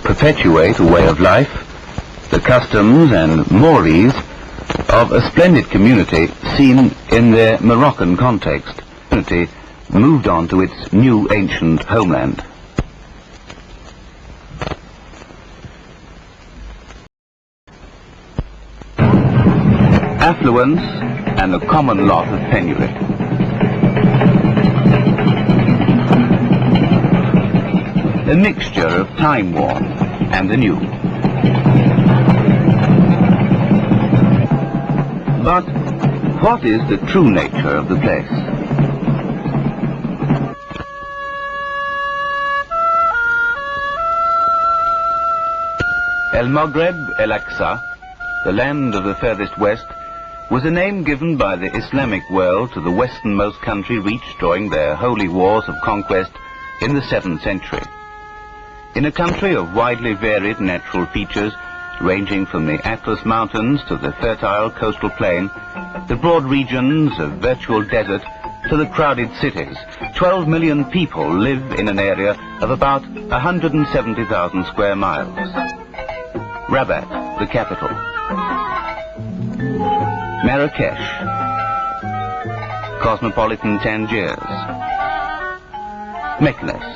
perpetuate a way of life, the customs and mores of a splendid community seen in their Moroccan context. Community moved on to its new ancient homeland. Affluence and the common lot of penury. A mixture of time-worn and the new. But what is the true nature of the place? El-Maghreb El-Aqsa, the land of the furthest west, was a name given by the Islamic world to the westernmost country reached during their holy wars of conquest in the 7th century. In a country of widely varied natural features, ranging from the Atlas Mountains to the fertile coastal plain, the broad regions of virtual desert to the crowded cities, 12 million people live in an area of about 170,000 square miles. Rabat, the capital. Marrakesh, cosmopolitan Tangiers, Meknes,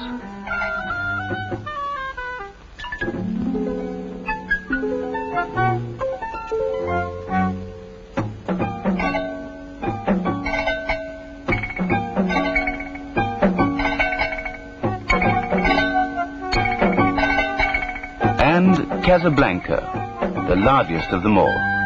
and Casablanca, the largest of them all.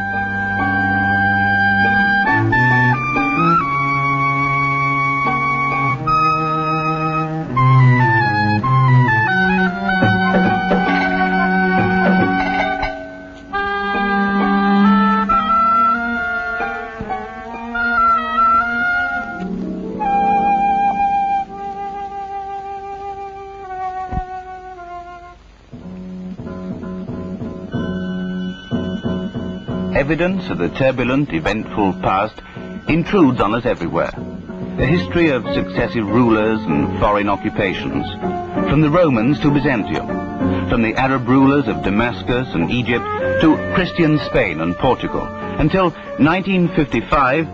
Evidence of the turbulent, eventful past intrudes on us everywhere. A history of successive rulers and foreign occupations, from the Romans to Byzantium, from the Arab rulers of Damascus and Egypt to Christian Spain and Portugal, until 1955,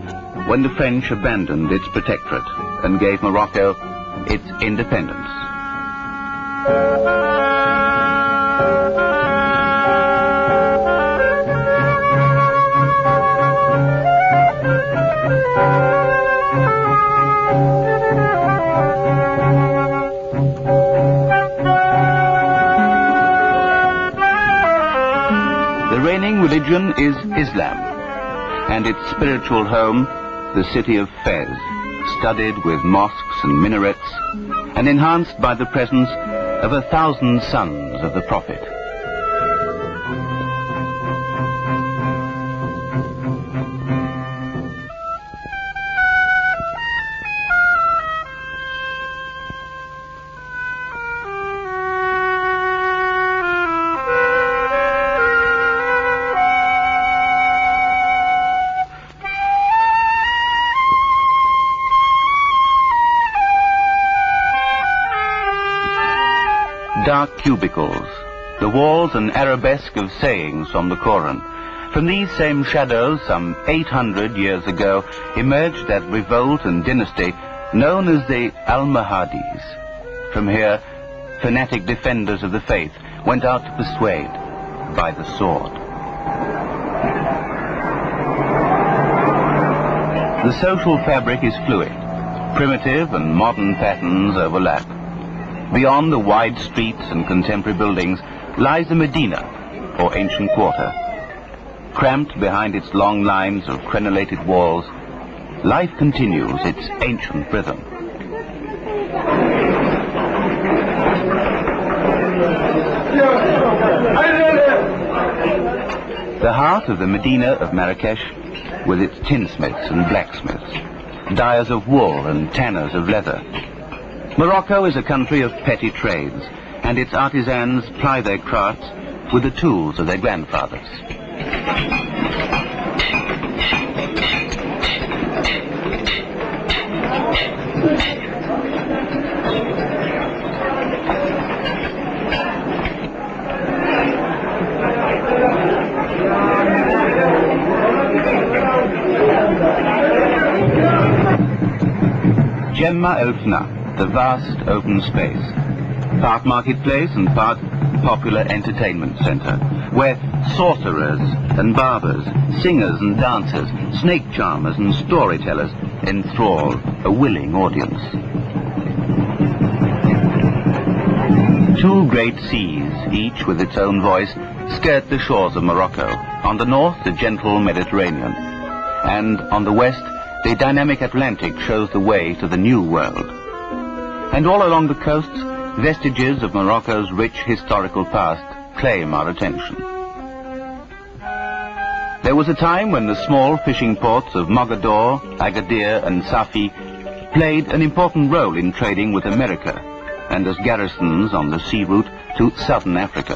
when the French abandoned its protectorate and gave Morocco its independence. The reigning religion is Islam, and its spiritual home, the city of Fez, studded with mosques and minarets, and enhanced by the presence of 1,000 sons of the Prophet. Dark cubicles, the walls an arabesque of sayings from the Koran. From these same shadows, some 800 years ago, emerged that revolt and dynasty known as the Almohades. From here, fanatic defenders of the faith went out to persuade by the sword. The social fabric is fluid. Primitive and modern patterns overlap. Beyond the wide streets and contemporary buildings lies the Medina, or ancient quarter. Cramped behind its long lines of crenellated walls, life continues its ancient rhythm. The heart of the Medina of Marrakesh, with its tinsmiths and blacksmiths, dyers of wool and tanners of leather. Morocco is a country of petty trades, and its artisans ply their crafts with the tools of their grandfathers. Gemma Elfna, the vast open space, part marketplace and part popular entertainment center, where sorcerers and barbers, singers and dancers, snake charmers and storytellers enthrall a willing audience. Two great seas, each with its own voice, skirt the shores of Morocco. On the north, the gentle Mediterranean, and on the west, the dynamic Atlantic shows the way to the New World. And all along the coasts, vestiges of Morocco's rich historical past claim our attention. There was a time when the small fishing ports of Mogador, Agadir and Safi played an important role in trading with America and as garrisons on the sea route to southern Africa.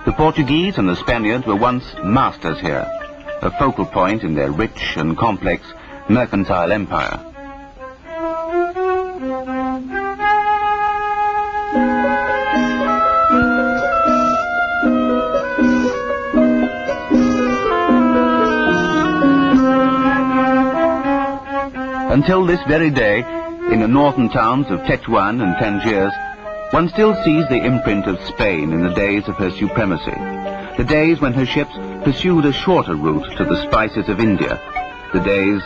The Portuguese and the Spaniards were once masters here, a focal point in their rich and complex mercantile empire. Until this very day, in the northern towns of Tetuan and Tangiers, one still sees the imprint of Spain in the days of her supremacy, the days when her ships pursued a shorter route to the spices of India, the days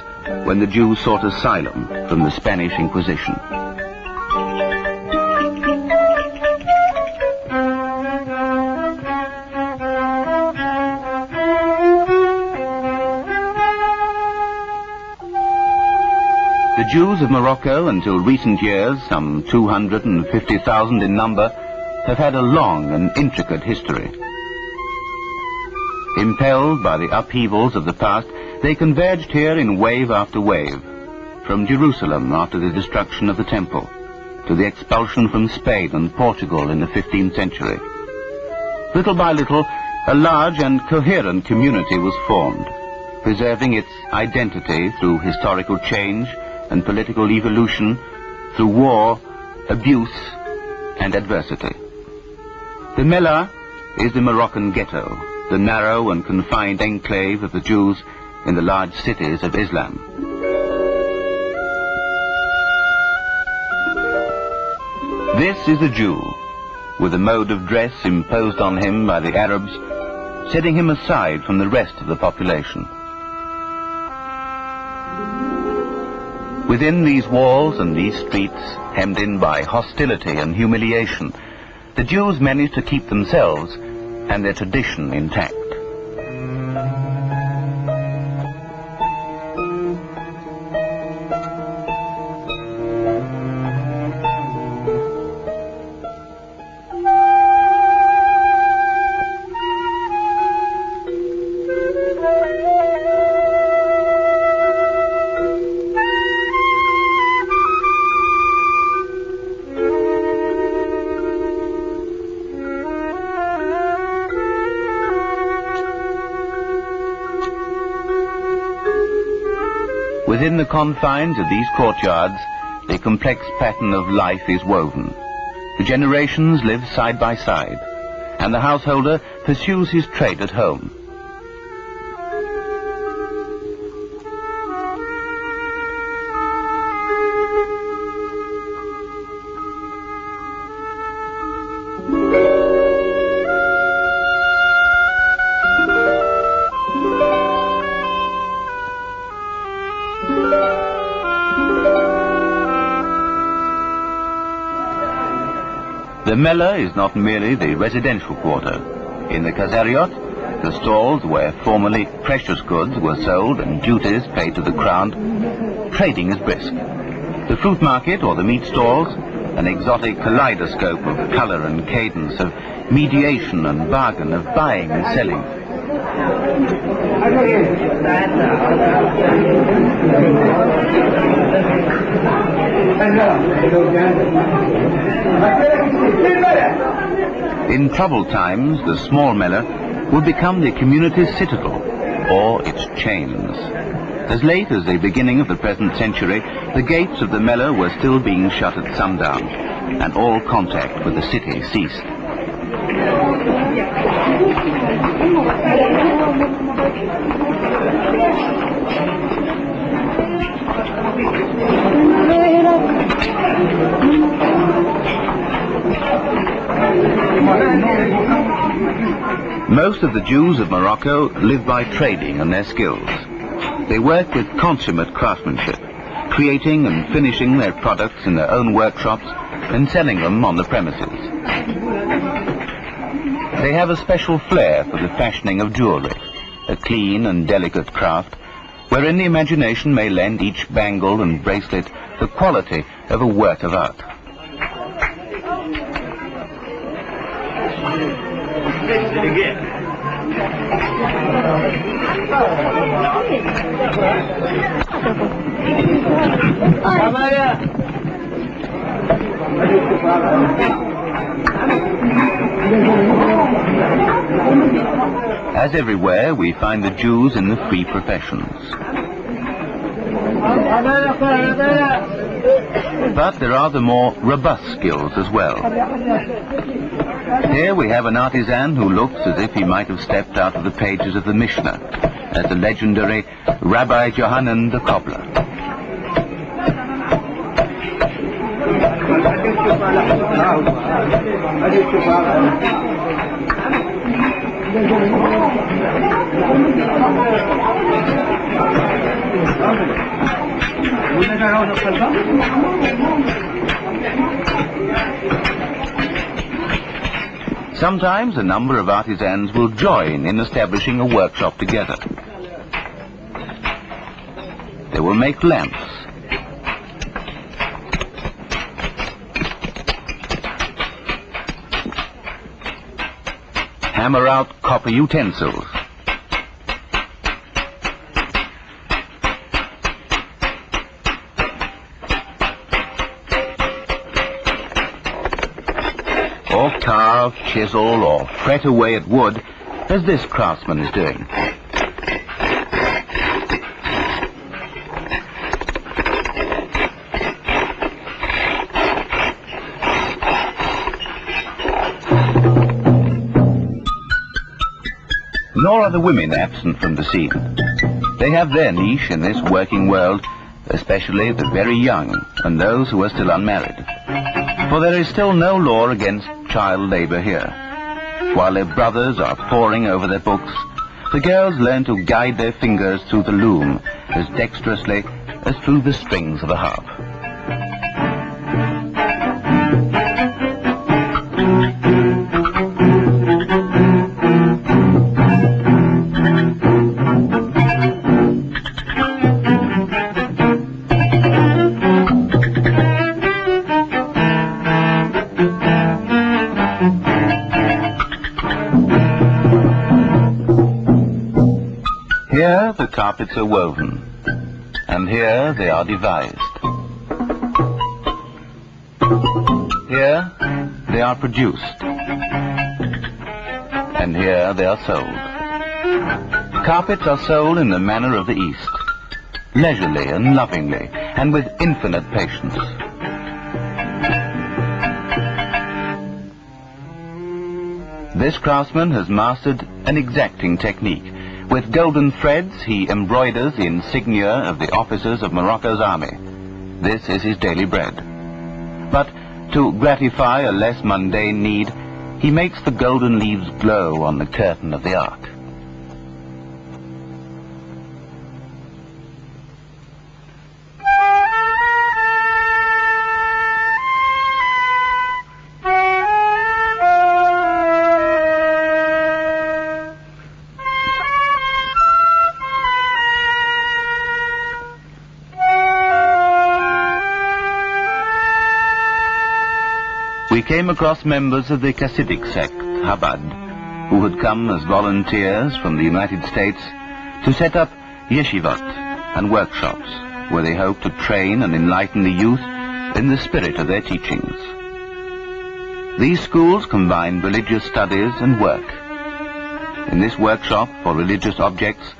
when the Jews sought asylum from the Spanish Inquisition. The Jews of Morocco, until recent years, some 250,000 in number, have had a long and intricate history. Impelled by the upheavals of the past, they converged here in wave after wave, from Jerusalem after the destruction of the Temple, to the expulsion from Spain and Portugal in the 15th century. Little by little, a large and coherent community was formed, preserving its identity through historical change and political evolution, through war, abuse, and adversity. The Mellah is the Moroccan ghetto, the narrow and confined enclave of the Jews in the large cities of Islam. This is a Jew, with a mode of dress imposed on him by the Arabs, setting him aside from the rest of the population. Within these walls and these streets, hemmed in by hostility and humiliation, the Jews managed to keep themselves and their tradition intact. Within the confines of these courtyards, a complex pattern of life is woven. The generations live side by side, and the householder pursues his trade at home. The Mellah is not merely the residential quarter. In the Kazariot, the stalls where formerly precious goods were sold and duties paid to the crown, trading is brisk. The fruit market or the meat stalls, an exotic kaleidoscope of color and cadence, of mediation and bargain, of buying and selling. In troubled times, the small Mellah would become the community's citadel, or its chains. As late as the beginning of the present century, the gates of the Mellah were still being shut at sundown, and all contact with the city ceased. Most of the Jews of Morocco live by trading on their skills. They work with consummate craftsmanship, creating and finishing their products in their own workshops and selling them on the premises. They have a special flair for the fashioning of jewelry, a clean and delicate craft, wherein the imagination may lend each bangle and bracelet the quality of a work of art. As everywhere, we find the Jews in the free professions. But there are the more robust skills as well. Here we have an artisan who looks as if he might have stepped out of the pages of the Mishnah, as the legendary Rabbi Johanan the cobbler. Sometimes a number of artisans will join in establishing a workshop together. They will make lamps, hammer out copper utensils, or carve, chisel, or fret away at wood, as this craftsman is doing. Nor are the women absent from the scene. They have their niche in this working world, especially the very young and those who are still unmarried. For there is still no law against child labor here. While their brothers are poring over their books, the girls learn to guide their fingers through the loom as dexterously as through the strings of a harp. Here the carpets are woven, and here they are devised. Here they are produced, and here they are sold. Carpets are sold in the manner of the East, leisurely and lovingly, and with infinite patience. This craftsman has mastered an exacting technique. With golden threads, he embroiders the insignia of the officers of Morocco's army. This is his daily bread. But to gratify a less mundane need, he makes the golden leaves glow on the curtain of the ark. We came across members of the Hasidic sect, Chabad, who had come as volunteers from the United States to set up yeshivot and workshops where they hoped to train and enlighten the youth in the spirit of their teachings. These schools combine religious studies and work. In this workshop for religious objects,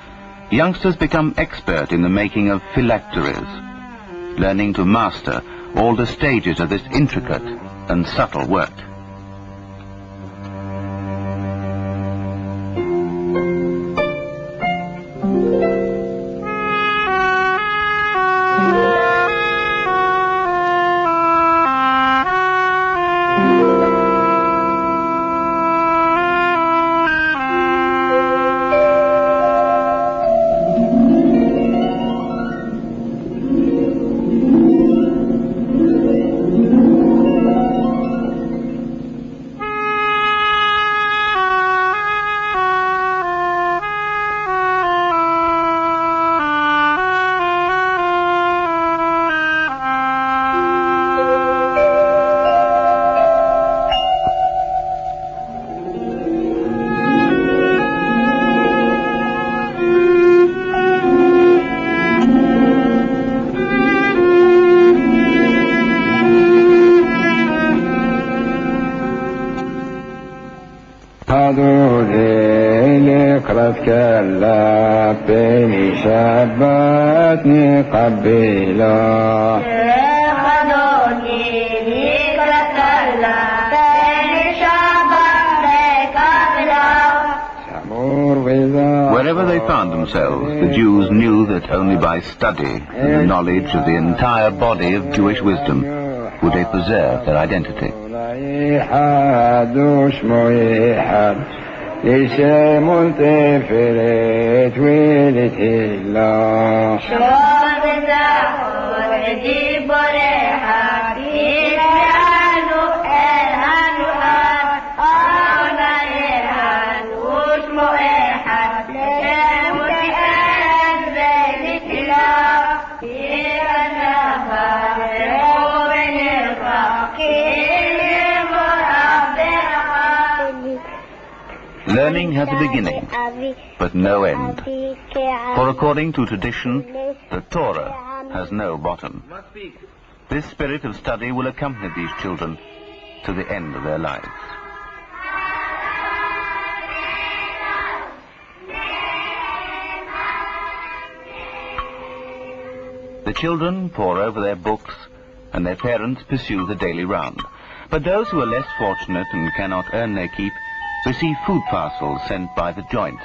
youngsters become expert in the making of phylacteries, learning to master all the stages of this intricate and subtle work. Wherever they found themselves, the Jews knew that only by study and the knowledge of the entire body of Jewish wisdom would they preserve their identity. Learning has a beginning, but no end. For according to tradition, the Torah has no bottom. This spirit of study will accompany these children to the end of their lives. The children pore over their books, and their parents pursue the daily round. But those who are less fortunate and cannot earn their keep receive food parcels sent by the joint.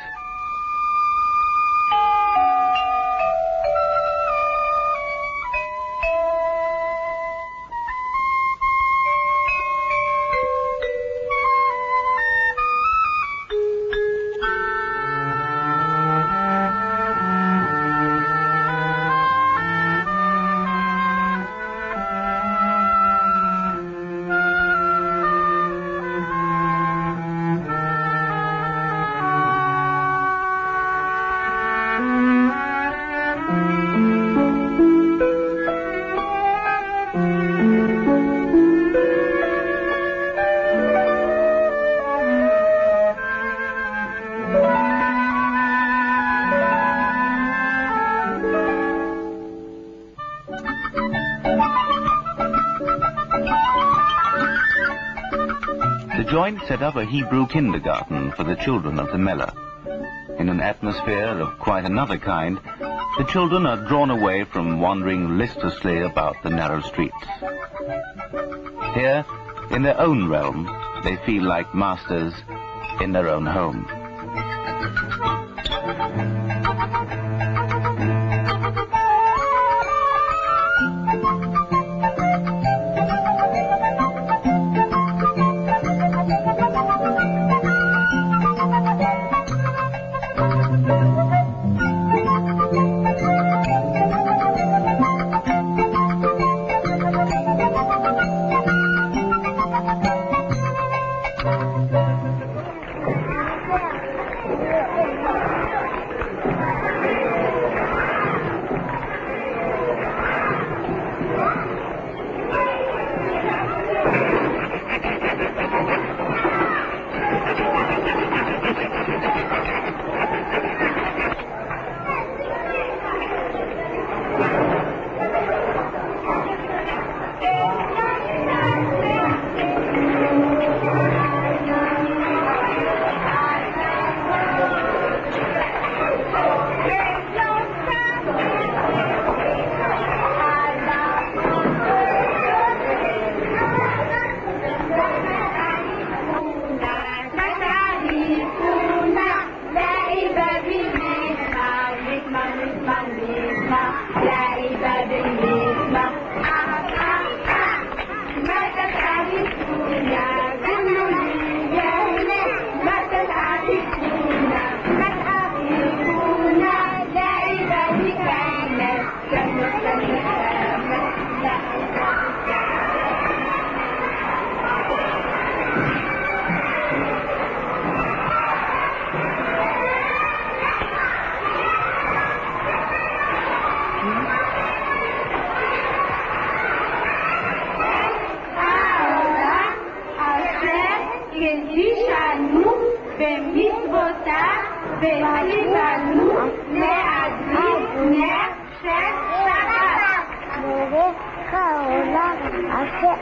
The joint set up a Hebrew kindergarten for the children of the Mellah. In an atmosphere of quite another kind, the children are drawn away from wandering listlessly about the narrow streets. Here, in their own realm, they feel like masters in their own home. העולם אשר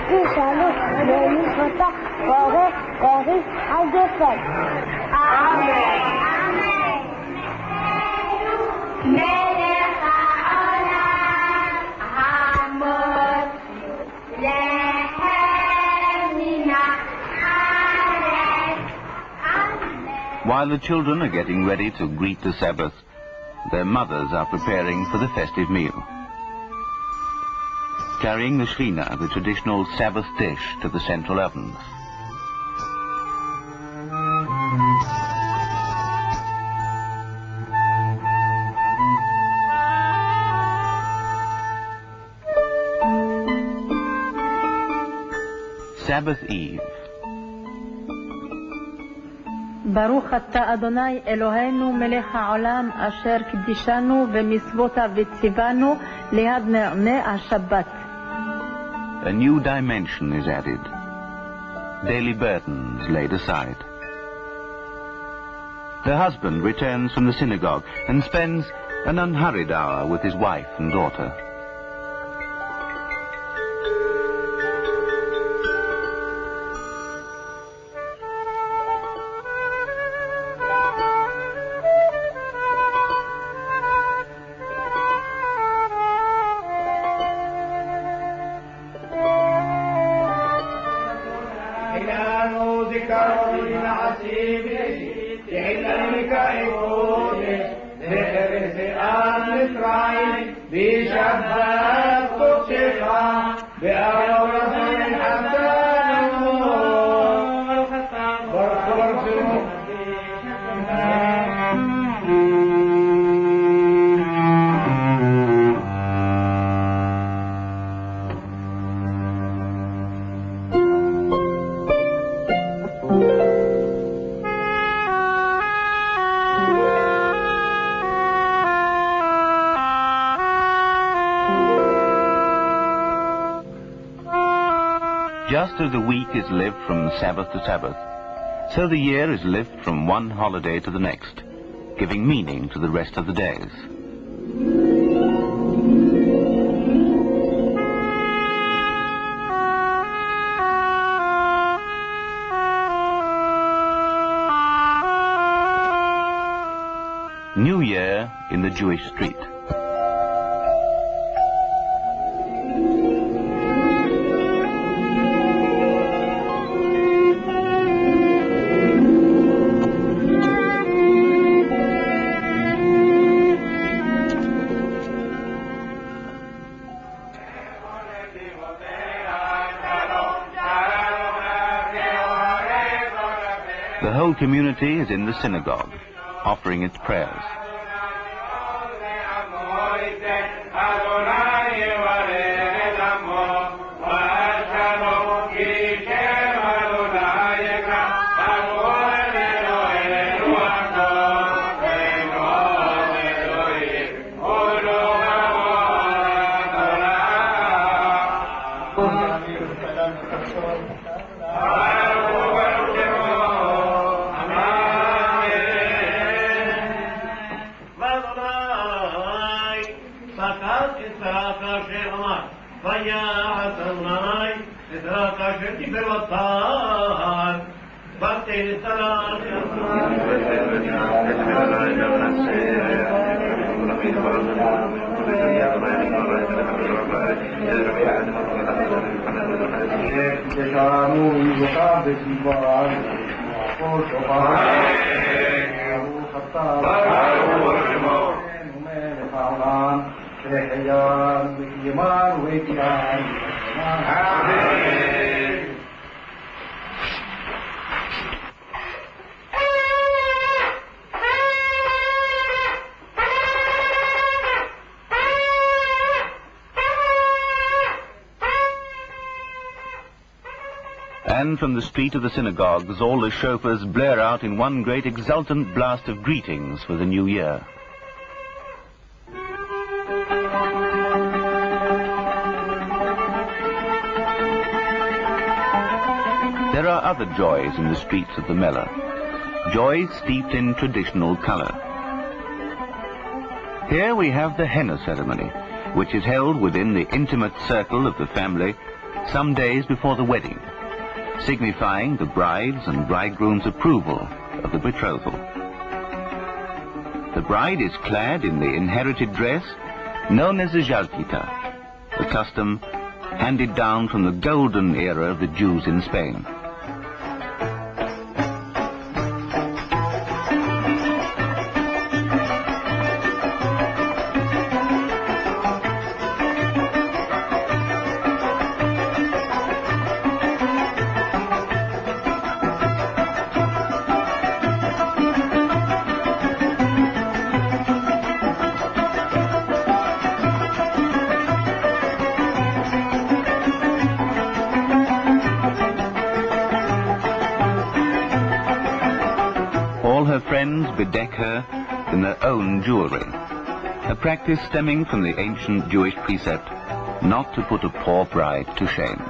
תשאלו במצוותיו קורא פרי הגפן. אמן. מלך העולם המות להם מן הארץ. While the children are getting ready to greet the Sabbath, their mothers are preparing for the festive meal. Carrying the shrina, the traditional Sabbath dish, to the central ovens. Sabbath Eve. ברוך אתה אדוני אלוהינו מלך העולם אשר קדישנו ומצוותיו וציוונו ליד נר השבת. A new dimension is added. Daily burdens laid aside. The husband returns from the synagogue and spends an unhurried hour with his wife and daughter. Just as the week is lived from Sabbath to Sabbath, so the year is lived from one holiday to the next, giving meaning to the rest of the days. New Year in the Jewish street. The whole community is in the synagogue, offering its prayers. And from the street of the synagogues, all the chauffeurs blare out in one great exultant blast of greetings for the new year. There are other joys in the streets of the Mellah, joys steeped in traditional color. Here we have the henna ceremony, which is held within the intimate circle of the family some days before the wedding, signifying the bride's and bridegroom's approval of the betrothal. The bride is clad in the inherited dress known as the jalkita, the custom handed down from the golden era of the Jews in Spain. Her friends bedeck her in their own jewelry, a practice stemming from the ancient Jewish precept not to put a poor bride to shame.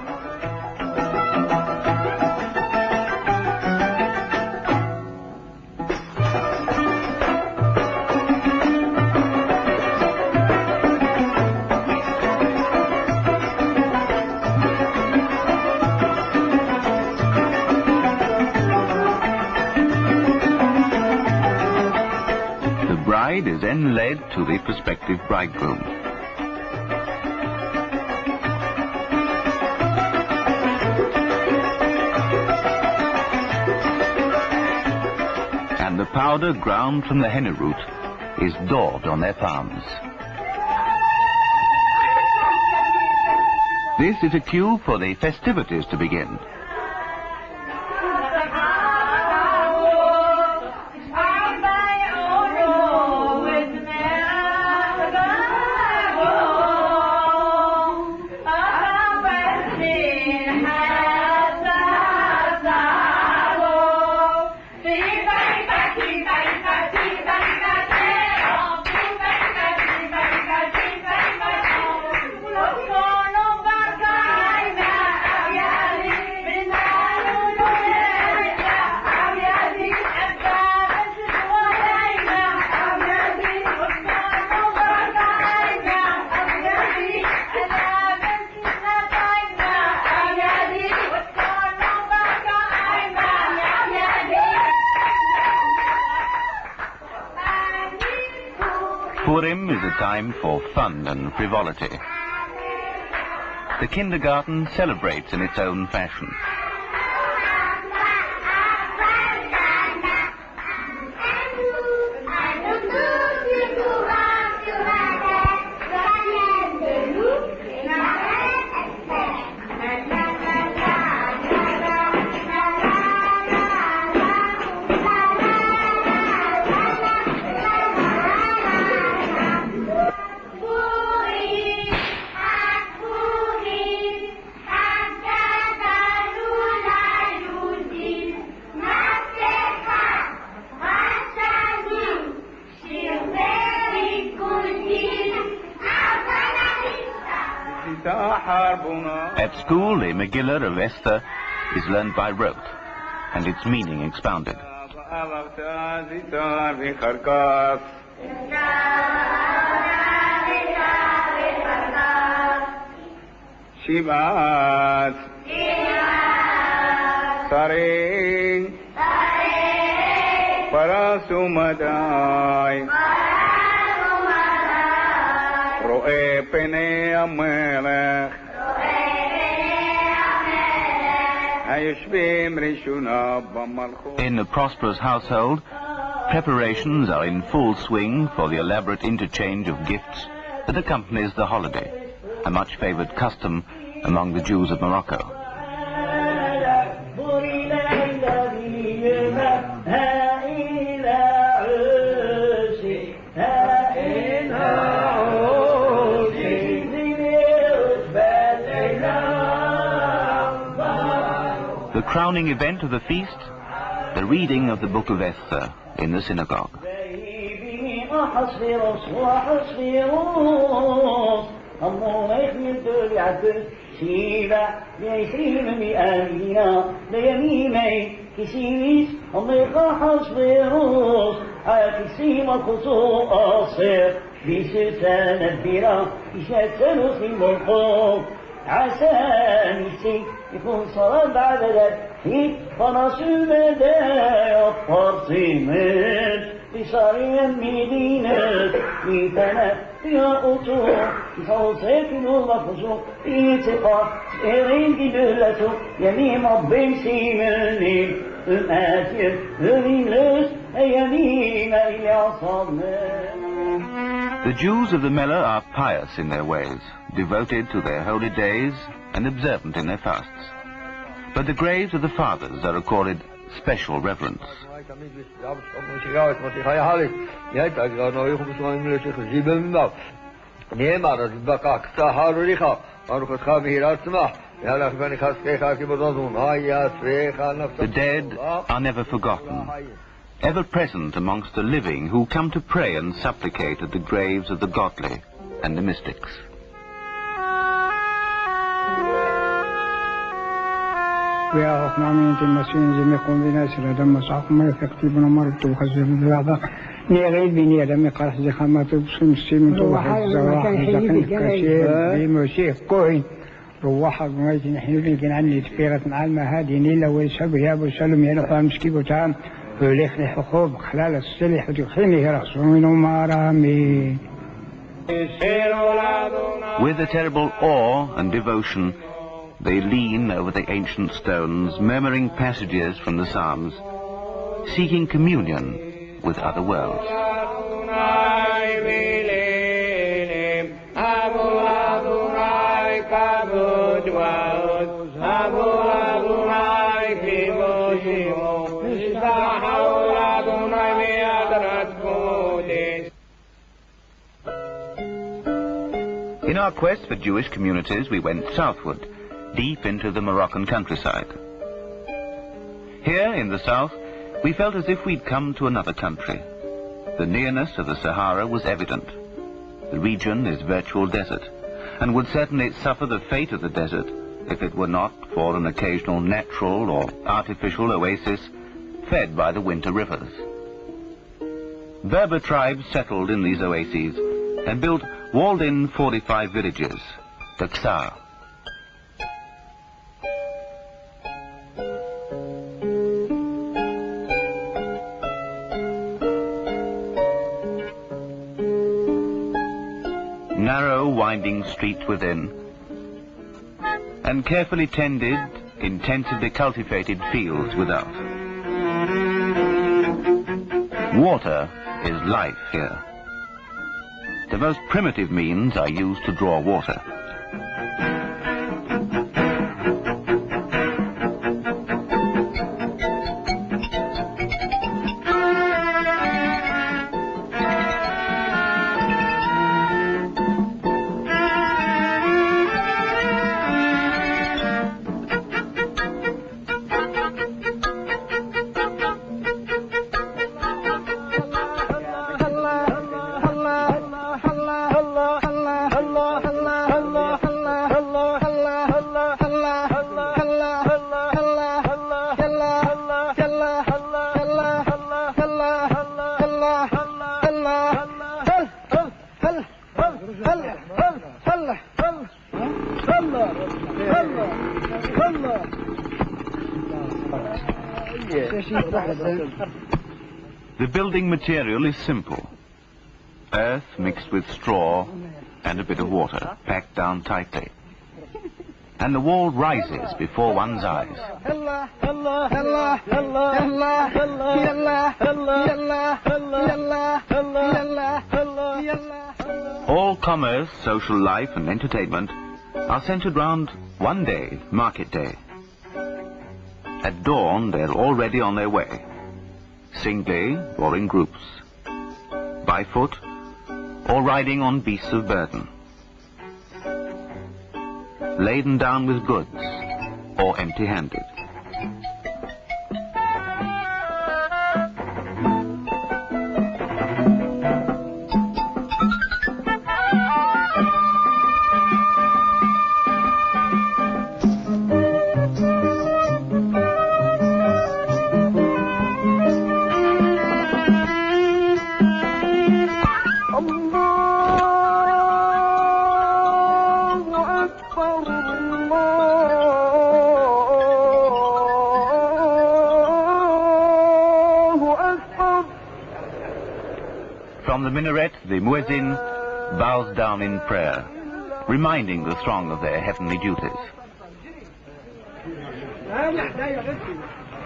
Is then led to the prospective bridegroom. And the powder ground from the henna root is daubed on their palms. This is a cue for the festivities to begin. Purim is a time for fun and frivolity. The kindergarten celebrates in its own fashion. At school, the Megillah of Esther is learned by rote, and its meaning expounded. Shivat Saring Parasumadai Ro'e Pene Amelech In a prosperous household, preparations are in full swing for the elaborate interchange of gifts that accompanies the holiday, a much favored custom among the Jews of Morocco. The crowning event of the feast, the reading of the book of Esther in the synagogue. كسيريس أمريكا حصبيروس عاكسيم الخصوصير بسلسان البيرة يشتلوا في المرقوب عسى ميسي يكون صلاة بعد ذلك في فرس المدايا الطرسيمين بصاري المدينة ميتنا يا أطو يصوصيك نور مفزوق إيتقى إيرين جدلته يميم ربين سيمنين الآتير الإنجلس يميم إلى عصرنا. The Jews of the Mela are pious in their ways, devoted to their holy days and observant in their fasts. But the graves of the fathers are accorded special reverence. The dead are never forgotten, ever present amongst the living who come to pray and supplicate at the graves of the godly and the mystics. ويا أخنامين تمسين زميقون بناس لدم مساق ما يفقتبنا مرض وخزر الرابع نيغيل بني لم يقرح زخامات بسم السيمن توحد الزواح زخن كثير بمسيح كوين روحك ميت نحن لكن عني تفيرة عالمة هذه نيلة ويسحب يا أبو سلم يلقى مسكي بتام وليخ لحقوب خلال السلح وتخيني رسول مرامي. With a terrible awe and devotion, they lean over the ancient stones, murmuring passages from the Psalms, seeking communion with other worlds. In our quest for Jewish communities, we went southward, deep into the Moroccan countryside. Here in the south, we felt as if we'd come to another country. The nearness of the Sahara was evident. The region is virtual desert, and would certainly suffer the fate of the desert if it were not for an occasional natural or artificial oasis fed by the winter rivers. Berber tribes settled in these oases and built walled-in fortified villages, the Ksar. Narrow, winding streets within, and carefully tended, intensively cultivated fields without. Water is life here. The most primitive means are used to draw water. The building material is simple. Earth mixed with straw and a bit of water, packed down tightly. And the wall rises before one's eyes. All commerce, social life and entertainment are centered round one day, market day. At dawn, they're already on their way, singly or in groups, by foot or riding on beasts of burden, laden down with goods or empty-handed. From the minaret, the muezzin bows down in prayer, reminding the throng of their heavenly duties.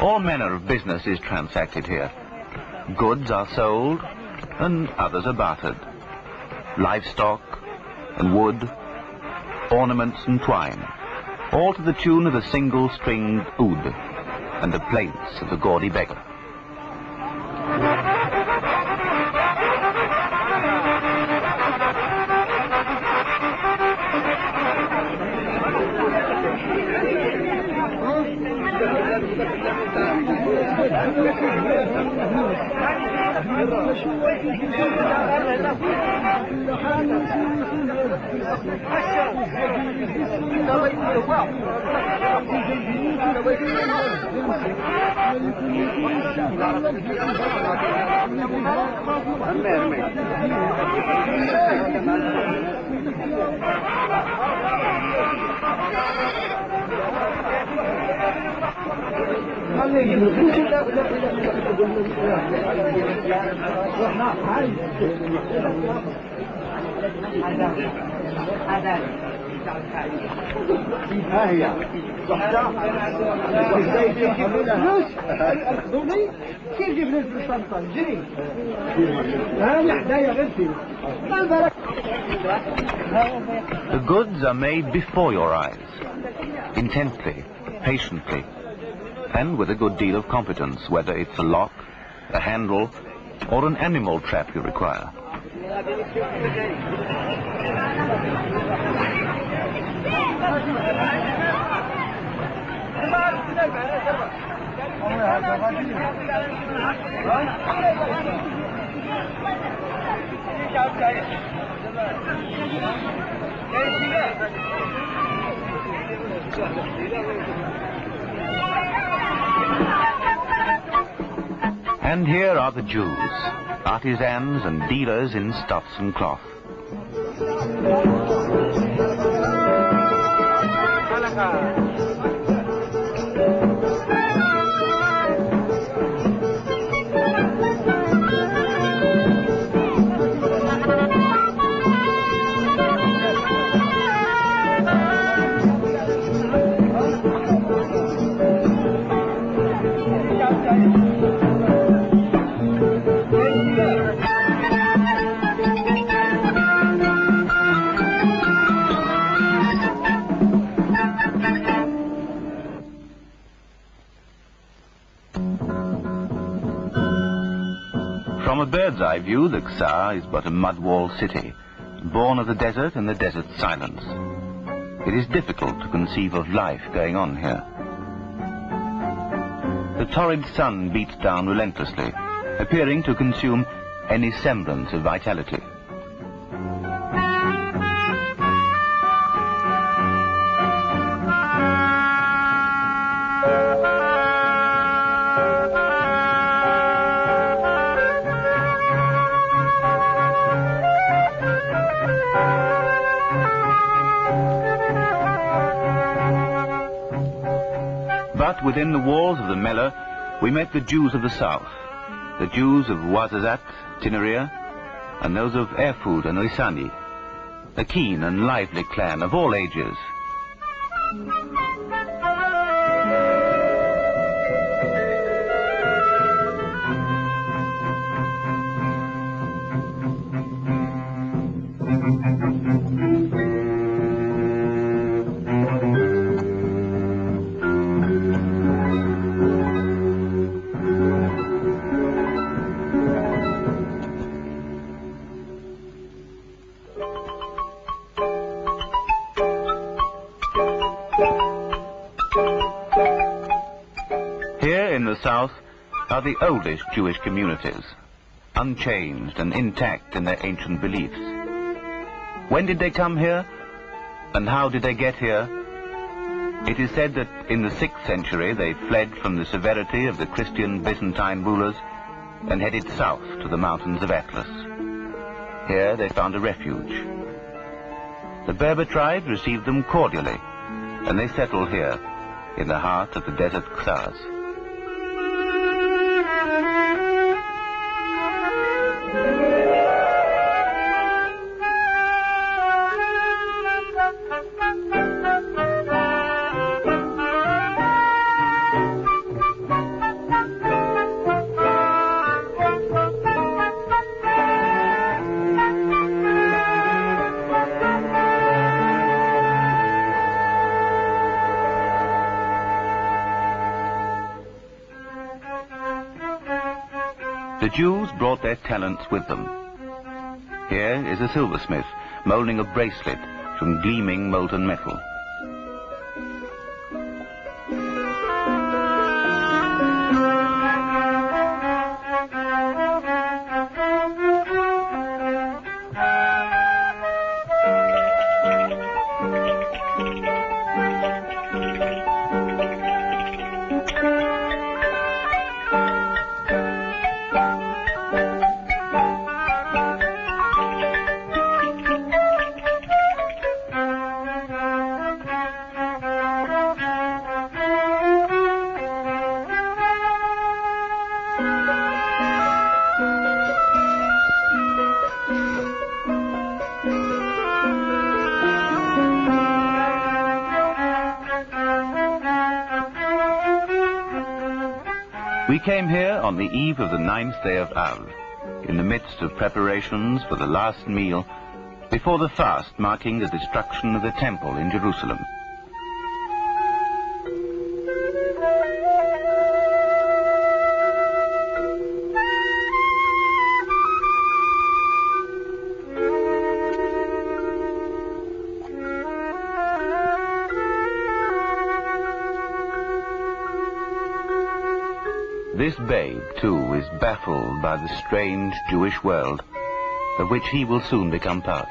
All manner of business is transacted here. Goods are sold and others are bartered. Livestock and wood, ornaments and twine, all to the tune of a single-stringed oud and the plaints of the gaudy beggar. The goods are made before your eyes, intently, patiently, and with a good deal of competence, whether it's a lock, a handle, or an animal trap you require. And here are the Jews, artisans and dealers in stuffs and cloth. From a bird's-eye view, the Ksar is but a mud-walled city, born of the desert and the desert's silence. It is difficult to conceive of life going on here. The torrid sun beats down relentlessly, appearing to consume any semblance of vitality. But within the walls of the Mellah, we met the Jews of the south, the Jews of Ouarzazate, Tinariya, and those of Erfoud and Risani, a keen and lively clan of all ages. Here in the south are the oldest Jewish communities, unchanged and intact in their ancient beliefs. When did they come here, and how did they get here? It is said that in the 6th century they fled from the severity of the Christian Byzantine rulers and headed south to the mountains of Atlas. Here they found a refuge. The Berber tribe received them cordially, and they settled here in the heart of the desert Ksars. The Jews brought their talents with them. Here is a silversmith moulding a bracelet from gleaming molten metal. We came here on the eve of the 9th day of Av, in the midst of preparations for the last meal before the fast marking the destruction of the temple in Jerusalem. This babe, too, is baffled by the strange Jewish world of which he will soon become part.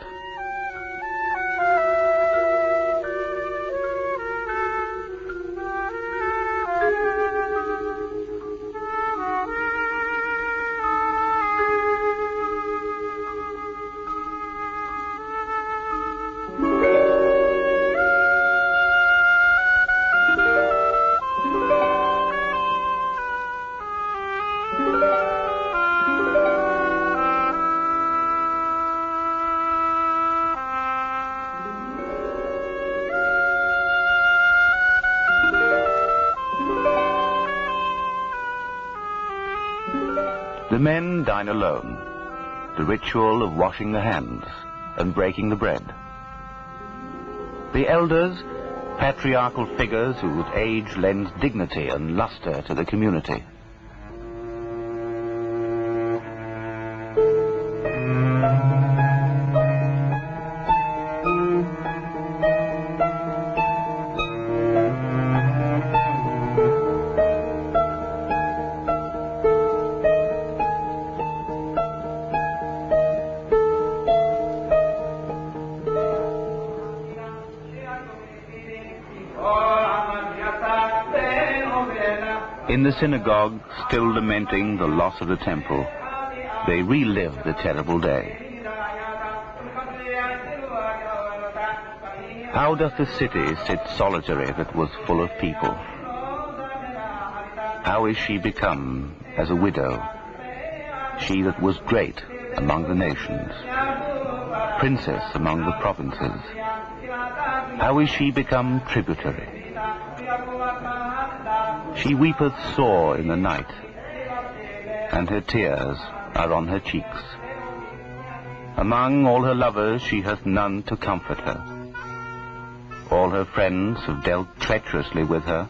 The men dine alone, the ritual of washing the hands and breaking the bread. The elders, patriarchal figures whose age lends dignity and luster to the community. In the synagogue, still lamenting the loss of the temple, they relive the terrible day. How doth the city sit solitary that was full of people? How is she become as a widow, she that was great among the nations, princess among the provinces? How is she become tributary? She weepeth sore in the night, and her tears are on her cheeks. Among all her lovers she hath none to comfort her. All her friends have dealt treacherously with her.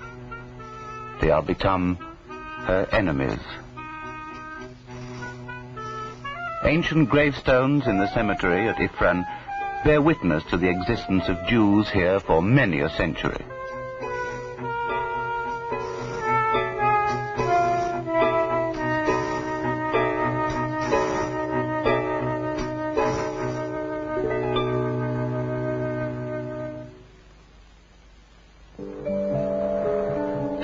They are become her enemies. Ancient gravestones in the cemetery at Ifran bear witness to the existence of Jews here for many a century.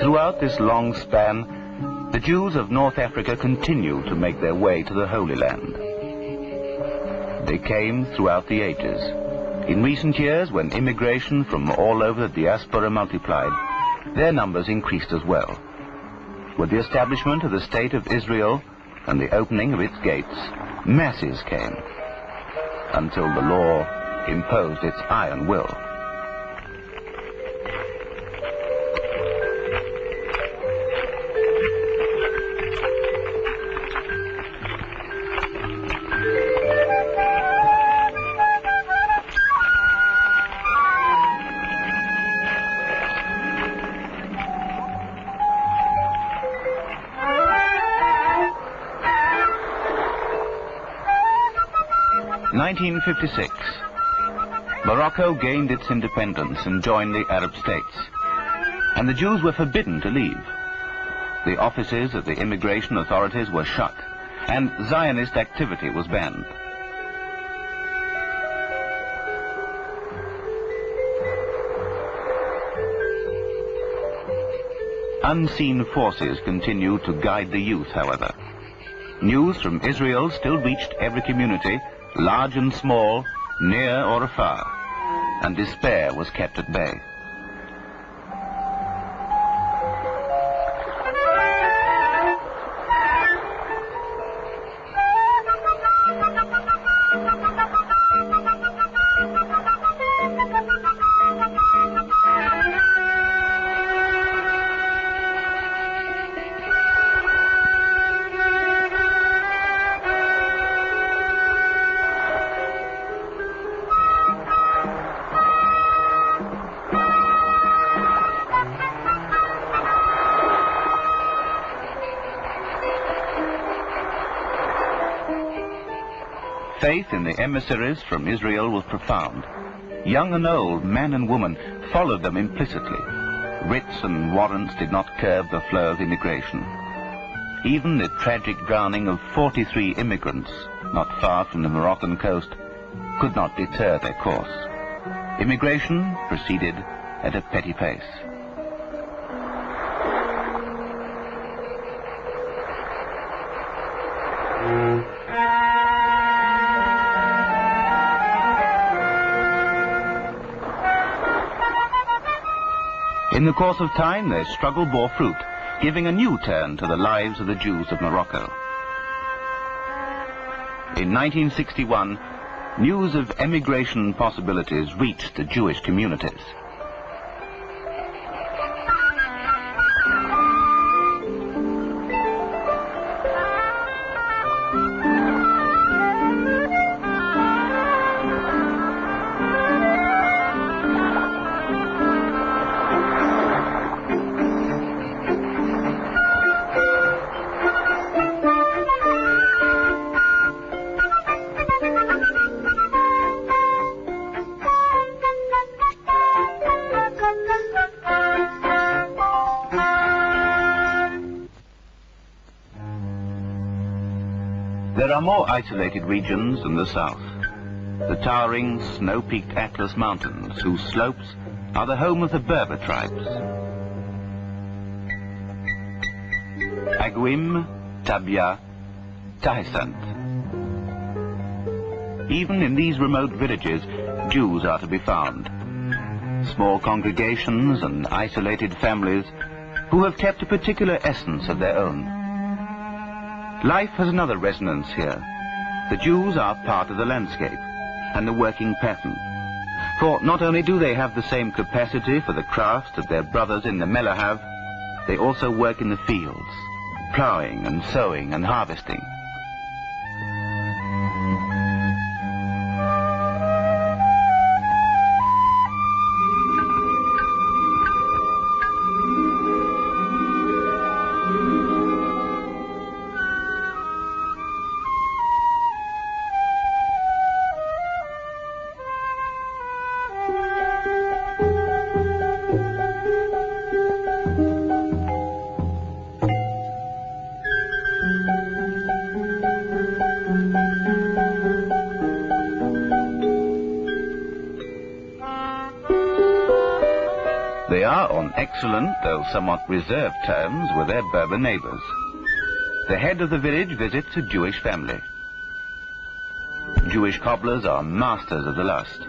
Throughout this long span, the Jews of North Africa continue to make their way to the Holy Land. They came throughout the ages. In recent years, when immigration from all over the diaspora multiplied, their numbers increased as well. With the establishment of the State of Israel and the opening of its gates, masses came, until the law imposed its iron will. 1956. Morocco gained its independence and joined the Arab states, and the Jews were forbidden to leave. The offices of the immigration authorities were shut, and Zionist activity was banned. Unseen forces continued to guide the youth, however. News from Israel still reached every community, large and small, near or afar, and despair was kept at bay. Faith in the emissaries from Israel was profound. Young and old, man and woman, followed them implicitly. Writs and warrants did not curb the flow of immigration. Even the tragic drowning of 43 immigrants, not far from the Moroccan coast, could not deter their course. Immigration proceeded at a petty pace. In the course of time, their struggle bore fruit, giving a new turn to the lives of the Jews of Morocco. In 1961, news of emigration possibilities reached the Jewish communities. There are more isolated regions than the south. The towering, snow-peaked Atlas Mountains, whose slopes are the home of the Berber tribes. Aguim, Tabia, Tahisant. Even in these remote villages, Jews are to be found. Small congregations and isolated families who have kept a particular essence of their own. Life has another resonance here. The Jews are part of the landscape and the working pattern. For not only do they have the same capacity for the crafts that their brothers in the Mellah have, they also work in the fields, ploughing and sowing and harvesting. They are on excellent, though somewhat reserved terms with their Berber neighbors. The head of the village visits a Jewish family. Jewish cobblers are masters of the lust.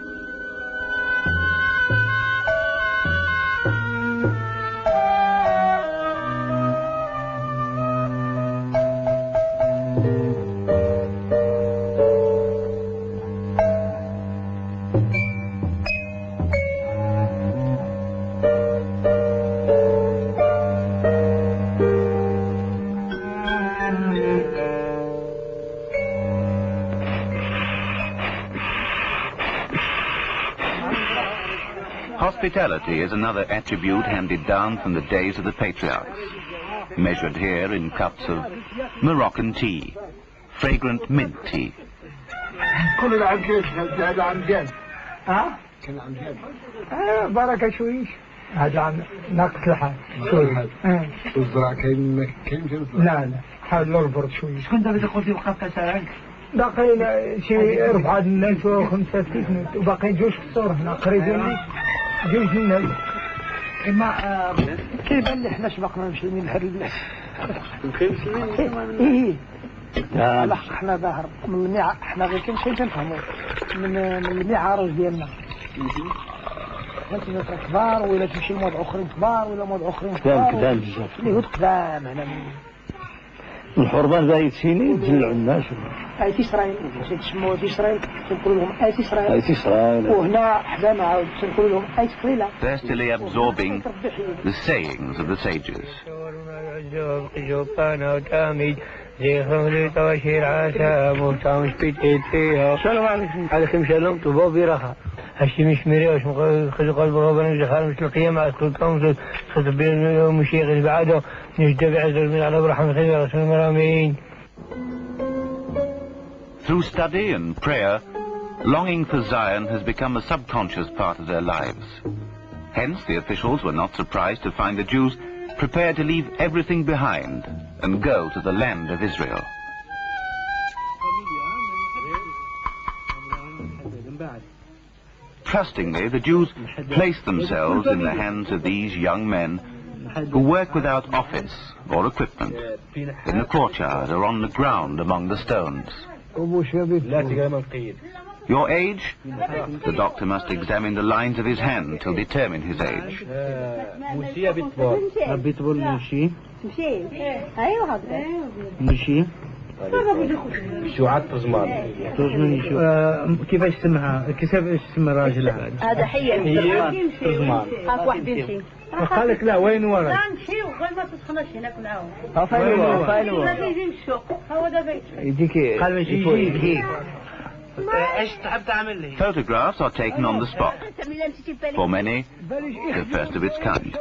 Hospitality is another attribute handed down from the days of the patriarchs, measured here in cups of Moroccan tea, fragrant mint tea, كل عام كيف هذا عام جاد ها؟ كان عام جاد بركة شويش هذا عام ناقص الحال شوي الزراعة كاين لا حال البرد شوي شكون دابا تقول في وقت ساعات باقي شي 4 الناس و5 6 وباقي جوج في الصور هنا قريبين جوج الناس اما كيبان لي حنا سبقنا المسلمين لهاد البلاد مسلمين ايه لا حنا ظاهر من الميعاد حنا غير كنمشيو تنفهموا من المعارج ديالنا فهمتي كبار ولا تمشي لموضوع اخرين كبار ولا موضوع اخرين كبار قدام بزاف اليهود قدام هنا الحربان زايد سنين تجلعوا الناس ايت اسرائيل تسموا ايت اسرائيل تنقولوا لهم ايت اسرائيل ايت اسرائيل وهنا حدانا عاود تنقولوا لهم ايت قليله thirstily absorbing the sayings of the sages. السلام عليكم. عليكم السلام. تبوا برخاء. هشي مش مريوش خذ قلب ربنا جخال مثل القيامة كل قوم خذ بين مشيخ بعده نجد بعز من على برحمة خير رسول المرامين. Through study and prayer, longing for Zion has become a subconscious part of their lives. Hence, the officials were not surprised to find the Jews prepared to leave everything behind and go to the land of Israel. Trustingly, the Jews placed themselves in the hands of these young men who work without office or equipment, in the courtyard or on the ground among the stones. Your age? The doctor must examine the lines of his hand to determine his age. شوعات تزمان كيفاش اسمها كيفاش اسم الراجل هذا هي تزمان هاك واحد يمشي قال لك لا وين ورا لا نمشيو غير ما تسخناش هناك معاهم فاينو لا تيجي من السوق هو دابا يجيك قال باش يجيك ايش تحب تعمل لي Photographs are taken on the spot. For many, the first of its kind.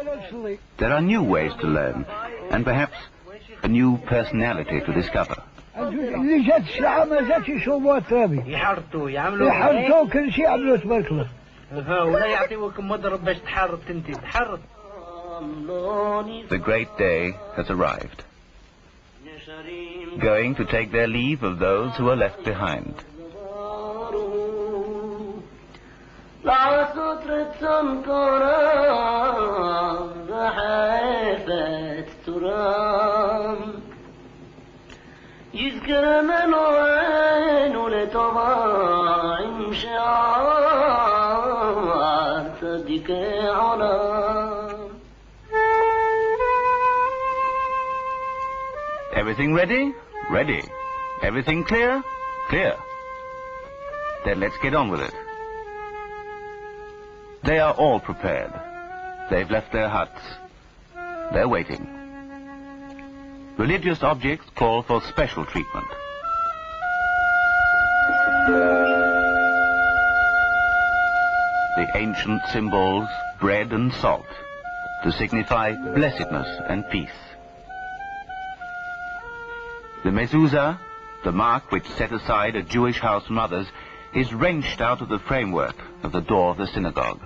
There are new ways to learn, and perhaps a new personality to discover. اللي جات الساعة ما جاتش يشوفوها الترابي يحرطوا كل شيء عملوا تبارك الله ولا يعطيوك مضرب باش تحرط انت تحرط. The great day has arrived. Going to take their leave of those who are left behind. يذكر من وين لتضاعم شعار صدق علام. Everything ready? Ready. Everything clear? Clear. Then let's get on with it. They are all prepared. They've left their huts. They're waiting. Religious objects call for special treatment. The ancient symbols, bread and salt, to signify blessedness and peace. The mezuzah, the mark which set aside a Jewish house from others, is wrenched out of the framework of the door of the synagogue.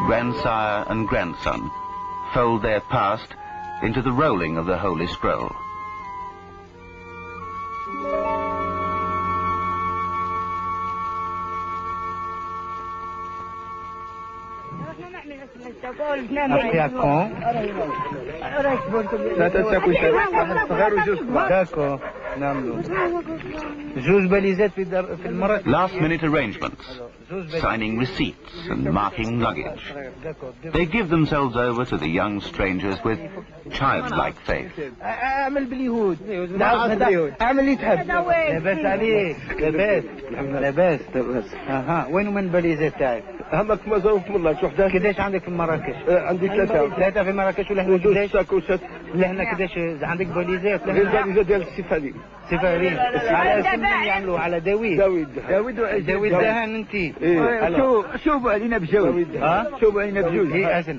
Grandsire and grandson fold their past into the rolling of the Holy Scroll. Last-minute arrangements, signing receipts and marking luggage. They give themselves over to the young strangers with childlike faith. وين من بليزة تاعك؟ همك مزروف من الله وحدة. كداش عندك في مراكش؟ عندي ثلاثة في مراكش ولا هنا كداش؟ ساكوشات. ولا هنا كداش عندك بليزات؟ البليزة ديال السفاري. سفاري. على اسم من يعملوا على داوود. داوود دهن انتي. شوفوا علينا بجوز. شوفوا علينا بجوز.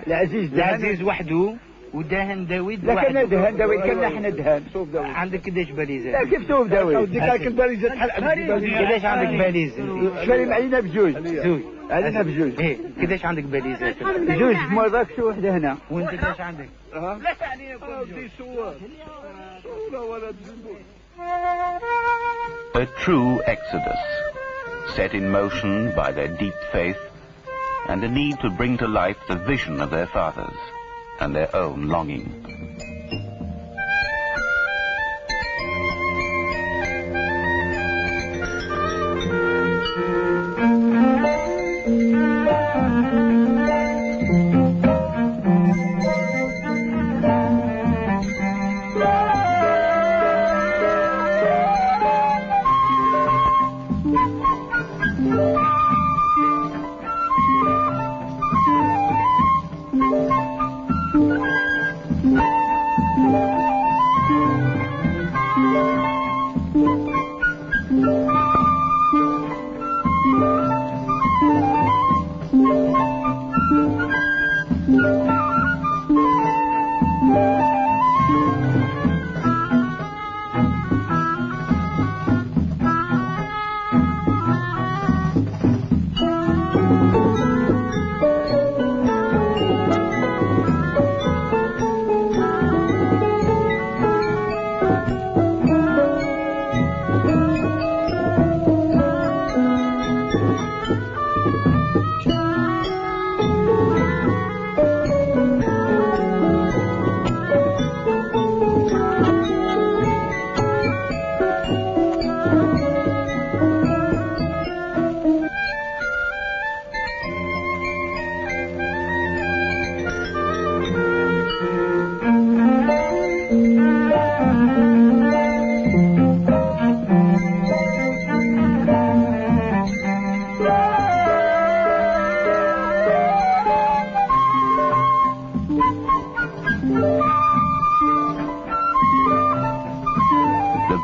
العزيز وحده. ودهن داوود لا واحد. كنا دهن داوود كنا احنا دهن. شوف داوود عندك قداش باليزات؟ لا كيف شوف داوود ديك الباليزة قداش عندك باليز؟ شاري علينا بجوج. علينا بجوج. ايه قداش عندك باليزات؟ جوج مرات شو وحده هنا. وانت قداش عندك؟ A true exodus, set in motion by their deep faith and a need to bring to life the vision of their fathers and their own longing.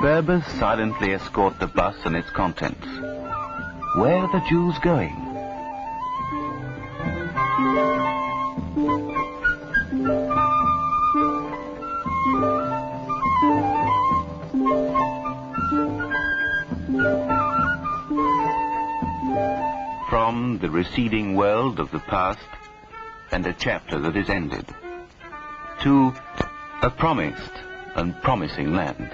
Berbers silently escort the bus and its contents. Where are the Jews going? From the receding world of the past and a chapter that is ended, to a promised and promising land.